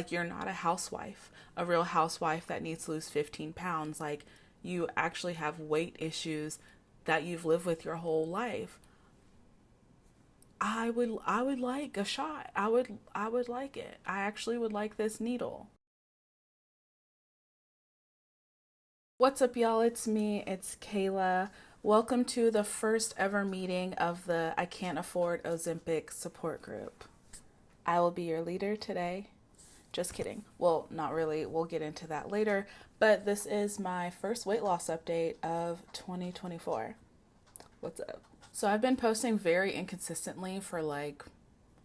Like, you're not a housewife, a real housewife that needs to lose 15 pounds. Like, you actually have weight issues that you've lived with your whole life. I would like a shot. I would like it. I actually would like this needle. What's up, y'all? It's me. It's Kayla. Welcome to the first ever meeting of the I Can't Afford Ozempic support group. I will be your leader today. Just kidding. Well, not really. We'll get into that later. But this is my first weight loss update of 2024. What's up? So I've been posting very inconsistently for like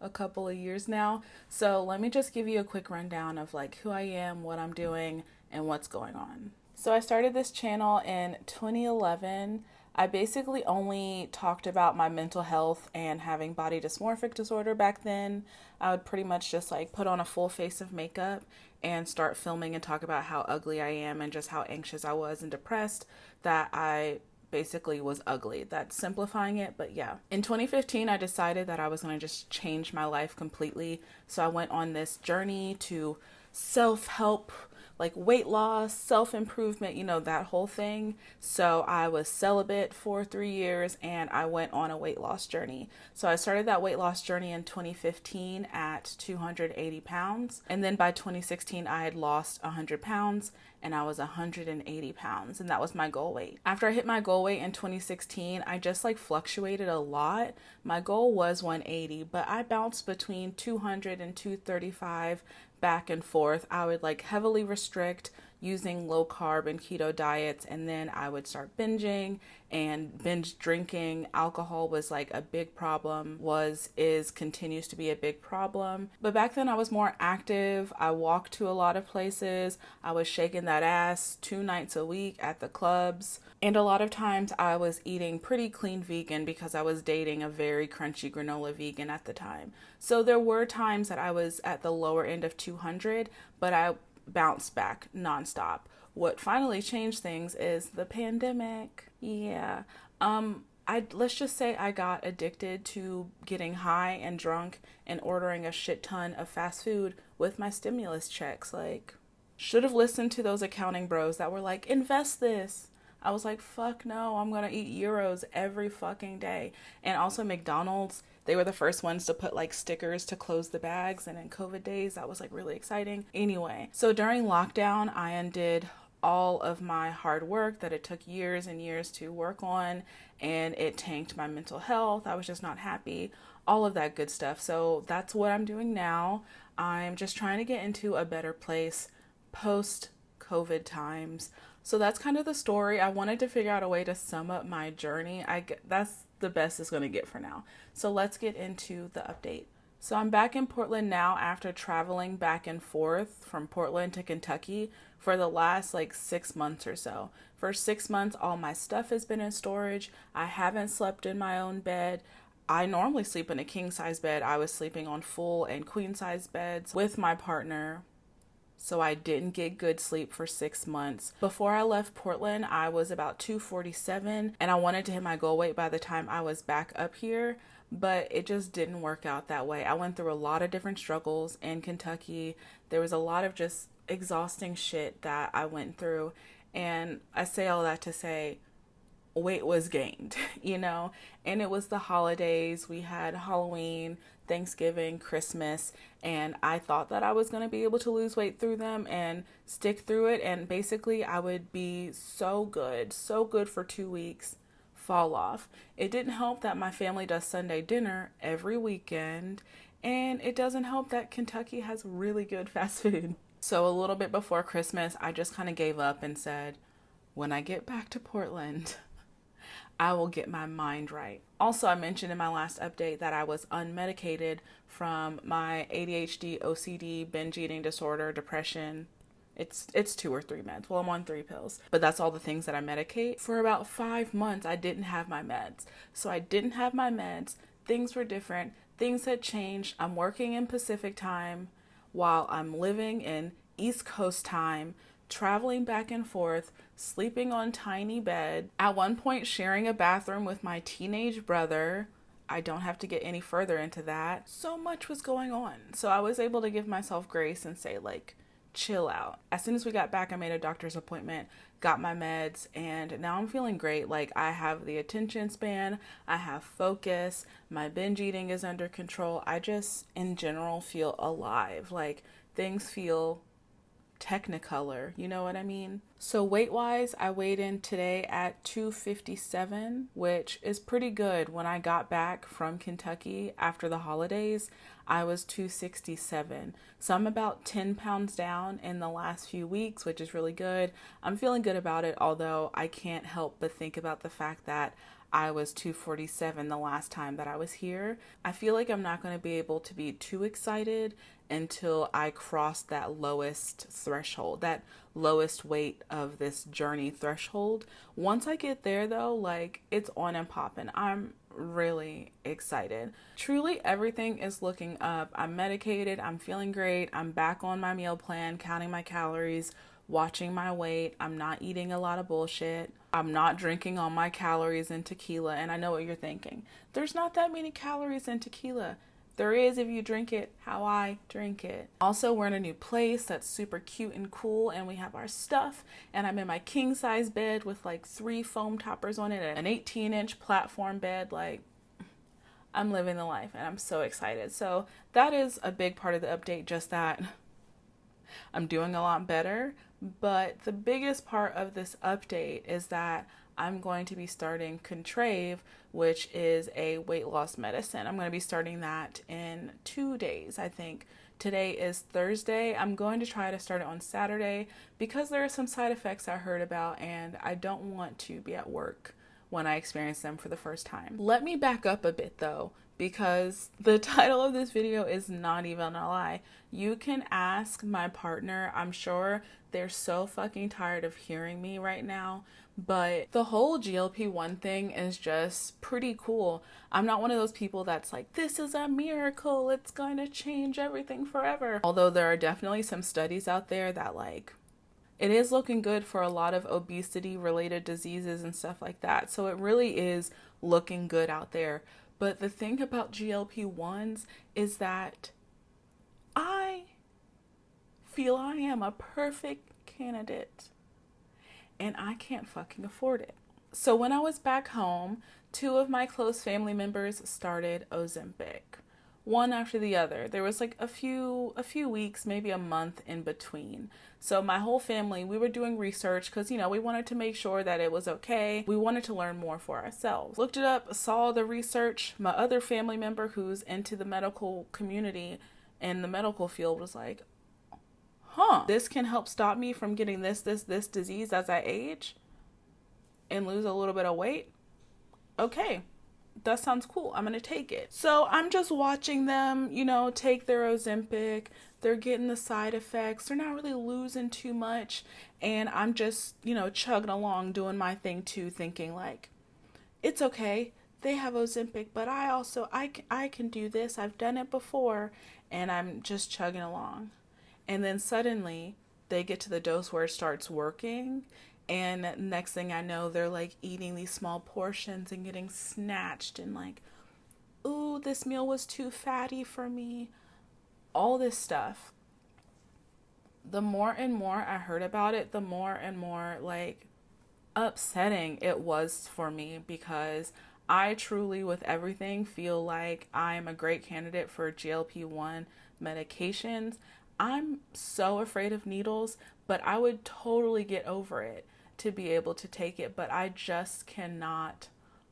a couple of years now. So let me just give you a quick rundown of like who I am, what I'm doing, and what's going on. So I started this channel in 2011. I basically only talked about my mental health and having body dysmorphic disorder back then. I would pretty much just like put on a full face of makeup and start filming and talk about how ugly I am and just how anxious I was and depressed that I basically was ugly. That's simplifying it, but yeah. In 2015, I decided that I was going to just change my life completely. So I went on this journey to self-help, like weight loss, self-improvement, that whole thing. So I was celibate for 3 years and I went on a weight loss journey. So I started that weight loss journey in 2015 at 280 pounds. And then by 2016, I had lost 100 pounds and I was 180 pounds. And that was my goal weight. After I hit my goal weight in 2016, I just like fluctuated a lot. My goal was 180, but I bounced between 200 and 235 back and forth. I would like heavily restrict using low carb and keto diets, and then I would start binging and binge drinking. Alcohol was like a big problem, continues to be a big problem. But back then I was more active. I walked to a lot of places. I was shaking that ass 2 nights a week at the clubs. And a lot of times I was eating pretty clean vegan because I was dating a very crunchy granola vegan at the time. So there were times that I was at the lower end of 200, but I bounced back nonstop. What finally changed things is the pandemic. Yeah. Let's just say I got addicted to getting high and drunk and ordering a shit ton of fast food with my stimulus checks. Like, should have listened to those accounting bros that were like, invest this. I was like, fuck no, I'm gonna eat euros every fucking day. And also McDonald's, they were the first ones to put like stickers to close the bags. And in COVID days, that was like really exciting. Anyway, so during lockdown, I undid all of my hard work that it took years and years to work on, and it tanked my mental health. I was just not happy, all of that good stuff. So that's what I'm doing now. I'm just trying to get into a better place post COVID times. So that's kind of the story. I wanted to figure out a way to sum up my journey. That's the best it's going to get for now. So let's get into the update. So I'm back in Portland now after traveling back and forth from Portland to Kentucky for the last like 6 months or so. For 6 months, all my stuff has been in storage. I haven't slept in my own bed. I normally sleep in a king size bed. I was sleeping on full and queen size beds with my partner. So I didn't get good sleep for 6 months. Before I left Portland, I was about 247 and I wanted to hit my goal weight by the time I was back up here, but it just didn't work out that way. I went through a lot of different struggles in Kentucky. There was a lot of just exhausting shit that I went through, and I say all that to say weight was gained, and it was the holidays. We had Halloween, Thanksgiving, Christmas, and I thought that I was going to be able to lose weight through them and stick through it, and basically I would be so good for 2 weeks, fall off. It didn't help that my family does Sunday dinner every weekend, and it doesn't help that Kentucky has really good fast food. So a little bit before Christmas, I just kind of gave up and said, when I get back to Portland, I will get my mind right. Also, I mentioned in my last update that I was unmedicated from my ADHD, OCD, binge eating disorder, depression. It's 2 or 3 meds. Well, I'm on 3 pills, but that's all the things that I medicate. For about 5 months, I didn't have my meds. So I didn't have my meds. Things were different. Things had changed. I'm working in Pacific time while I'm living in East Coast time, traveling back and forth, sleeping on tiny bed, at one point sharing a bathroom with my teenage brother. I don't have to get any further into that. So much was going on. So I was able to give myself grace and say, like, chill out. As soon as we got back, I made a doctor's appointment, got my meds, and now I'm feeling great. Like, I have the attention span, I have focus, my binge eating is under control. I just, in general, feel alive. Like, things feel Technicolor, you know what I mean? So weight wise, I weighed in today at 257, which is pretty good. When I got back from Kentucky after the holidays, I was 267. So I'm about 10 pounds down in the last few weeks, which is really good. I'm feeling good about it, although I can't help but think about the fact that I was 247 the last time that I was here. I feel like I'm not going to be able to be too excited until I cross that lowest threshold, that lowest weight of this journey threshold. Once I get there though, like, it's on and popping. I'm really excited. Truly everything is looking up. I'm medicated, I'm feeling great, I'm back on my meal plan, counting my calories, watching my weight. I'm not eating a lot of bullshit. I'm not drinking all my calories in tequila. And I know what you're thinking. There's not that many calories in tequila. There is if you drink it how I drink it. Also, we're in a new place that's super cute and cool, and we have our stuff, and I'm in my king size bed with like 3 foam toppers on it, an 18-inch platform bed. Like, I'm living the life, and I'm so excited. So that is a big part of the update, just that I'm doing a lot better. But the biggest part of this update is that I'm going to be starting Contrive, which is a weight loss medicine. I'm going to be starting that in 2 days, I think. Today is Thursday. I'm going to try to start it on Saturday because there are some side effects I heard about, and I don't want to be at work when I experience them for the first time. Let me back up a bit though, because the title of this video is not even a lie. You can ask my partner. I'm sure they're so fucking tired of hearing me right now, but the whole GLP-1 thing is just pretty cool. I'm not one of those people that's like, this is a miracle, it's going to change everything forever. Although there are definitely some studies out there that, like, it is looking good for a lot of obesity related diseases and stuff like that. So it really is looking good out there. But the thing about GLP-1s is that I feel I am a perfect candidate and I can't fucking afford it. So when I was back home, 2 of my close family members started Ozempic, one after the other. There was like a few weeks, maybe a month in between. So my whole family, we were doing research because, you know, we wanted to make sure that it was okay. We wanted to learn more for ourselves. Looked it up, saw the research. My other family member who's into the medical community and the medical field was like, this can help stop me from getting this disease as I age and lose a little bit of weight. Okay, that sounds cool. I'm going to take it. So I'm just watching them, you know, take their Ozempic. They're getting the side effects. They're not really losing too much. And I'm just, you know, chugging along, doing my thing too, thinking like, it's okay. They have Ozempic, but I can do this. I've done it before. And I'm just chugging along. And then suddenly they get to the dose where it starts working. And next thing I know, they're like eating these small portions and getting snatched and like, ooh, this meal was too fatty for me. All this stuff. The more and more I heard about it, the more and more like upsetting it was for me, because I truly, with everything, feel like I'm a great candidate for GLP-1 medications. I'm so afraid of needles, but I would totally get over it to be able to take it, but I just cannot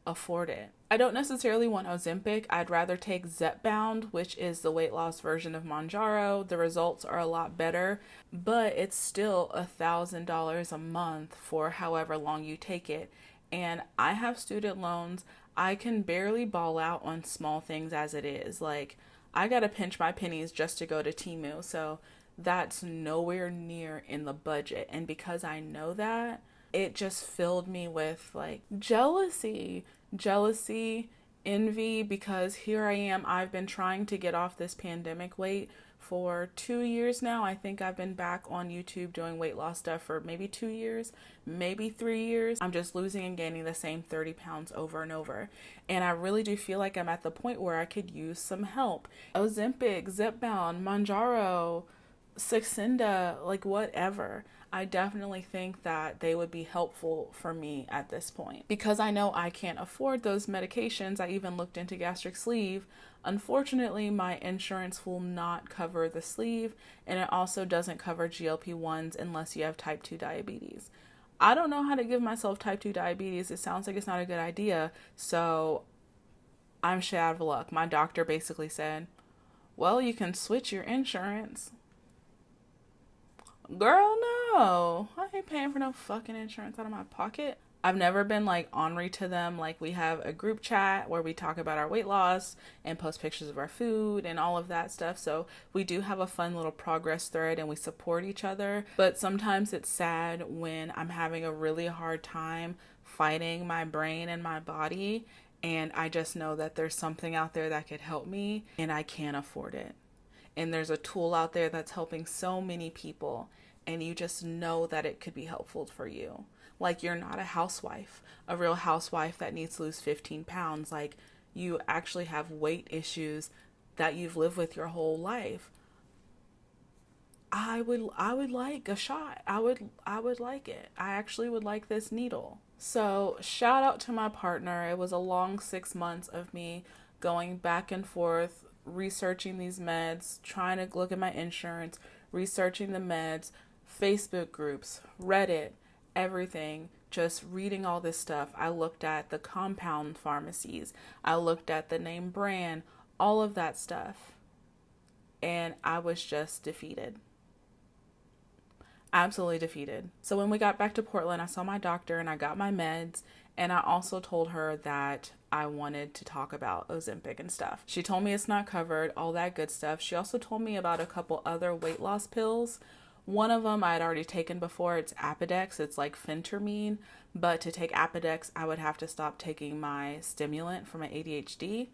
afford it. I don't necessarily want Ozempic. I'd rather take Zepbound, which is the weight loss version of Mounjaro. The results are a lot better, but it's still $1,000 a month for however long you take it. And I have student loans. I can barely ball out on small things as it is. Like, I gotta pinch my pennies just to go to Temu, so that's nowhere near in the budget. And because I know that, it just filled me with like jealousy, envy, because here I am, I've been trying to get off this pandemic weight for 2 years now. I think I've been back on YouTube doing weight loss stuff for maybe 2 years, maybe 3 years. I'm just losing and gaining the same 30 pounds over and over. And I really do feel like I'm at the point where I could use some help. Ozempic, Zepbound, Mounjaro, Saxenda, like whatever. I definitely think that they would be helpful for me at this point. Because I know I can't afford those medications, I even looked into gastric sleeve. Unfortunately, my insurance will not cover the sleeve, and it also doesn't cover GLP-1s unless you have type 2 diabetes. I don't know how to give myself type 2 diabetes. It sounds like it's not a good idea, so I'm shit out of luck. My doctor basically said, well, you can switch your insurance. Girl, no. I ain't paying for no fucking insurance out of my pocket. I've never been like ornery to them. Like, we have a group chat where we talk about our weight loss and post pictures of our food and all of that stuff. So we do have a fun little progress thread and we support each other. But sometimes it's sad when I'm having a really hard time fighting my brain and my body, and I just know that there's something out there that could help me and I can't afford it. And there's a tool out there that's helping so many people, and you just know that it could be helpful for you. Like, you're not a housewife, a real housewife that needs to lose 15 pounds. Like, you actually have weight issues that you've lived with your whole life. I would like a shot. I would like it. I actually would like this needle. So shout out to my partner. It was a long 6 months of me going back and forth, researching these meds, trying to look at my insurance, researching the meds, Facebook groups, Reddit, everything, just reading all this stuff. I looked at the compound pharmacies, I looked at the name brand, all of that stuff, and I was just defeated. Absolutely defeated. So when we got back to Portland, I saw my doctor and I got my meds, and I also told her that I wanted to talk about Ozempic and stuff. She told me it's not covered, all that good stuff. She also told me about a couple other weight loss pills. One of them I had already taken before. It's Apodex. It's like phentermine, but to take Apodex, I would have to stop taking my stimulant for my ADHD.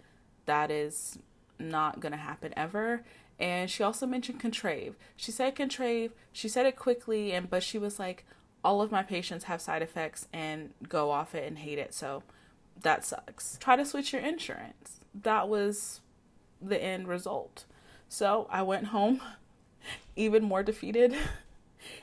That is not going to happen ever. And she also mentioned Contrive. She said Contrive. She said it quickly, but she was like, all of my patients have side effects and go off it and hate it, so that sucks. Try to switch your insurance. That was the end result. So I went home even more defeated,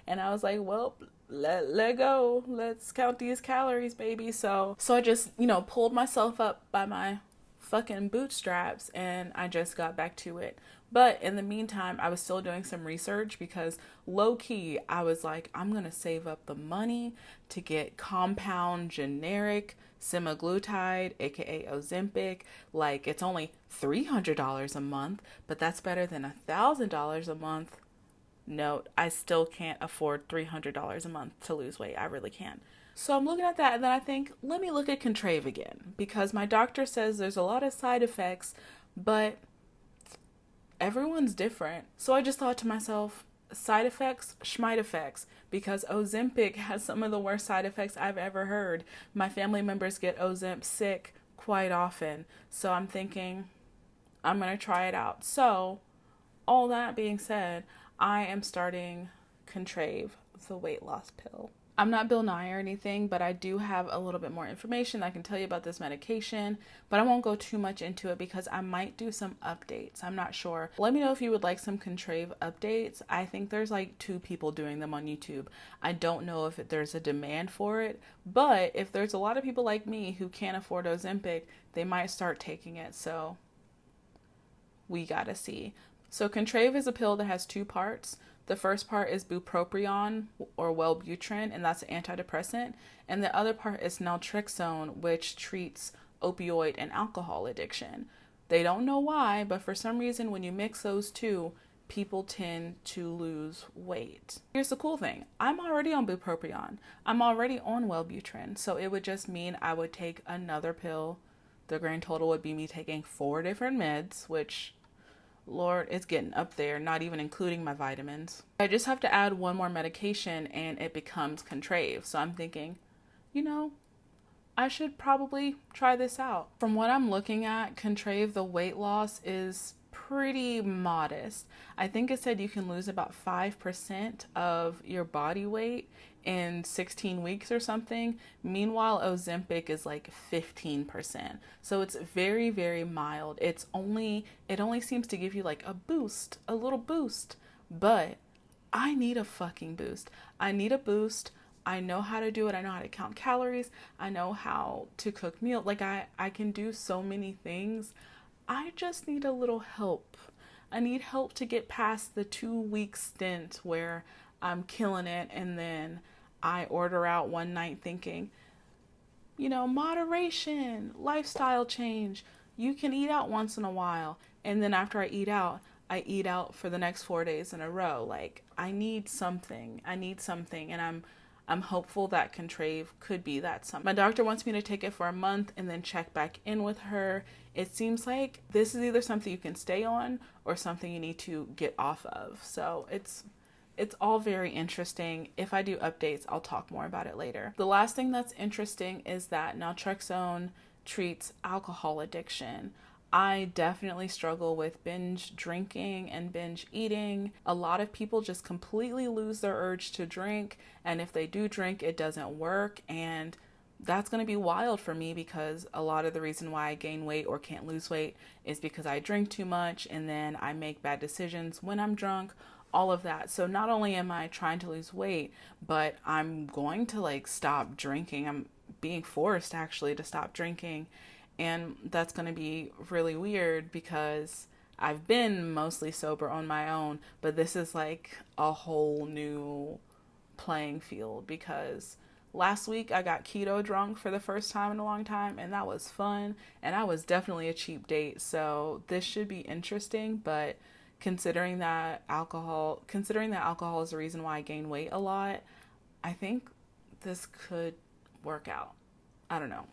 and I was like, well, let go. Let's count these calories, baby. So I just, pulled myself up by my fucking bootstraps, and I just got back to it. But in the meantime, I was still doing some research because low key, I was like, I'm going to save up the money to get compound generic semaglutide, aka Ozempic. Like, it's only $300 a month, but that's better than $1,000 a month. No, I still can't afford $300 a month to lose weight. I really can't. So I'm looking at that, and then I think, let me look at Contrive again, because my doctor says there's a lot of side effects, but everyone's different. So I just thought to myself, side effects, schmite effects, because Ozempic has some of the worst side effects I've ever heard. My family members get Ozempic sick quite often. So I'm thinking, I'm going to try it out. So all that being said, I am starting Contrive, the weight loss pill. I'm not Bill Nye or anything, but I do have a little bit more information. I can tell you about this medication, but I won't go too much into it because I might do some updates. I'm not sure. Let me know if you would like some Contrive updates. I think there's like 2 people doing them on YouTube. I don't know if there's a demand for it, but if there's a lot of people like me who can't afford Ozempic, they might start taking it. So we gotta see. So Contrive is a pill that has 2 parts. The first part is bupropion or Wellbutrin, and that's an antidepressant. And the other part is naltrexone, which treats opioid and alcohol addiction. They don't know why, but for some reason, when you mix those 2, people tend to lose weight. Here's the cool thing. I'm already on bupropion. I'm already on Wellbutrin. So it would just mean I would take another pill. The grand total would be me taking 4 different meds, which, Lord, it's getting up there, not even including my vitamins. I just have to add 1 more medication and it becomes Contrive. So I'm thinking, I should probably try this out. From what I'm looking at, Contrive, the weight loss is pretty modest. I think it said you can lose about 5% of your body weight in 16 weeks or something. Meanwhile, Ozempic is like 15%. So it's very, very mild. It only seems to give you like a boost, a little boost. But I need a fucking boost. I need a boost. I know how to do it. I know how to count calories. I know how to cook meal. Like I can do so many things. I just need a little help. I need help to get past the 2 week stint where I'm killing it and then I order out one night thinking, moderation, lifestyle change. You can eat out once in a while. And then after I eat out for the next 4 days in a row. Like I need something. And I'm hopeful that Contrive could be that something. My doctor wants me to take it for a month and then check back in with her. It seems like this is either something you can stay on or something you need to get off of. So it's all very interesting. If I do updates, I'll talk more about it later. The last thing that's interesting is that naltrexone treats alcohol addiction. I definitely struggle with binge drinking and binge eating. A lot of people just completely lose their urge to drink, and if they do drink, it doesn't work, and that's going to be wild for me because a lot of the reason why I gain weight or can't lose weight is because I drink too much and then I make bad decisions when I'm drunk, all of that. So not only am I trying to lose weight, but I'm going to stop drinking. I'm being forced actually to stop drinking. And that's going to be really weird because I've been mostly sober on my own, but this is like a whole new playing field because last week I got keto drunk for the first time in a long time and that was fun and I was definitely a cheap date. So this should be interesting, but considering that alcohol is the reason why I gain weight a lot, I think this could work out. I don't know.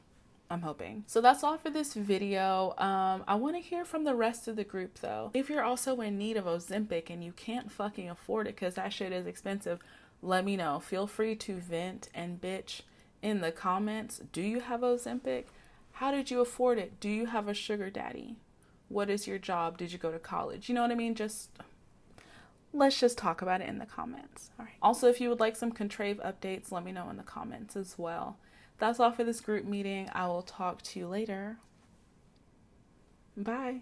I'm hoping. So that's all for this video. I want to hear from the rest of the group though. If you're also in need of Ozempic and you can't fucking afford it because that shit is expensive, let me know. Feel free to vent and bitch in the comments. Do you have Ozempic? How did you afford it? Do you have a sugar daddy? What is your job? Did you go to college? You know what I mean? Let's just talk about it in the comments. All right. Also, if you would like some Contrive updates, let me know in the comments as well. That's all for this group meeting. I will talk to you later. Bye.